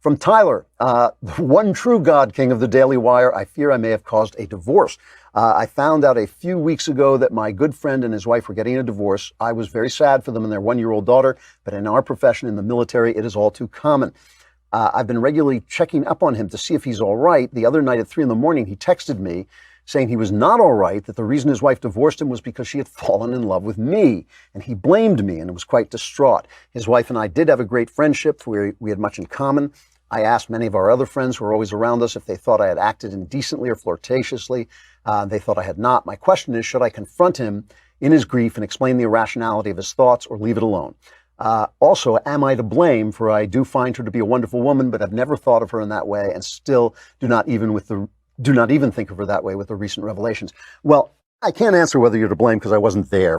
From Tyler, the one true God King of the Daily Wire, I fear I may have caused a divorce. I found out a few weeks ago that my good friend and his wife were getting a divorce. I was very sad for them and their one-year-old daughter, but in our profession, in the military, it is all too common. I've been regularly checking up on him to see if he's all right. The other night at 3 a.m, he texted me saying he was not all right, that the reason his wife divorced him was because she had fallen in love with me, and he blamed me and was quite distraught. His wife and I did have a great friendship. We had much in common. I asked many of our other friends who were always around us if they thought I had acted indecently or flirtatiously. They thought I had not. My question is, should I confront him in his grief and explain the irrationality of his thoughts, or leave it alone? Also, am I to blame, for I do find her to be a wonderful woman, but I've never thought of her in that way, and still do not even think of her that way with the recent revelations. Well, I can't answer whether you're to blame because I wasn't there.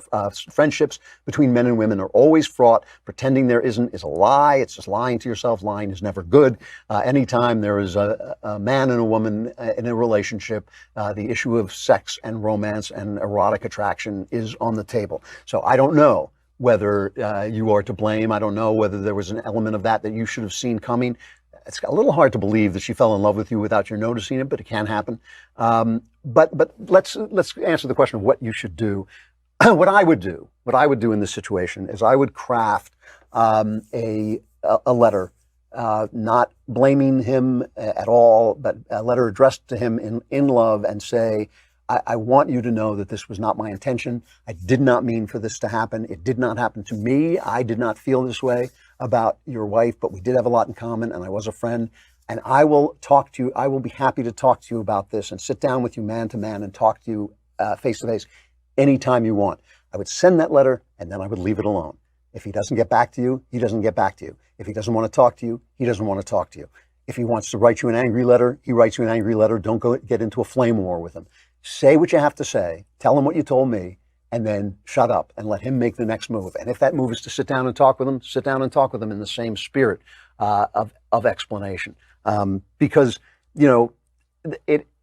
Friendships between men and women are always fraught. Pretending there isn't is a lie. It's just lying to yourself. Lying is never good. Anytime there is a man and a woman in a relationship, the issue of sex and romance and erotic attraction is on the table. So I don't know whether you are to blame. I don't know whether there was an element of that you should have seen coming. It's a little hard to believe that she fell in love with you without you noticing it, but it can happen. But let's answer the question of what you should do. What I would do in this situation is I would craft a letter, not blaming him at all, but a letter addressed to him in love, and say, I want you to know that this was not my intention. I did not mean for this to happen. It did not happen to me. I did not feel this way about your wife, but we did have a lot in common, and I was a friend. And I will talk to you. I will be happy to talk to you about this and sit down with you man to man and talk to you face to face anytime you want. I would send that letter, and then I would leave it alone. If he doesn't get back to you, he doesn't get back to you. If he doesn't want to talk to you, he doesn't want to talk to you. If he wants to write you an angry letter, he writes you an angry letter. Don't go get into a flame war with him. Say what you have to say. Tell him what you told me, and then shut up and let him make the next move. And if that move is to sit down and talk with him, sit down and talk with him in the same spirit of explanation. Because,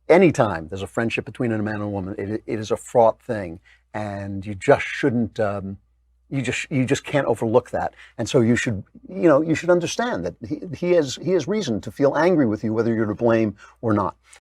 anytime there's a friendship between a man and a woman, it is a fraught thing, and you just shouldn't, you just can't overlook that. And so you should understand that he has reason to feel angry with you, whether you're to blame or not.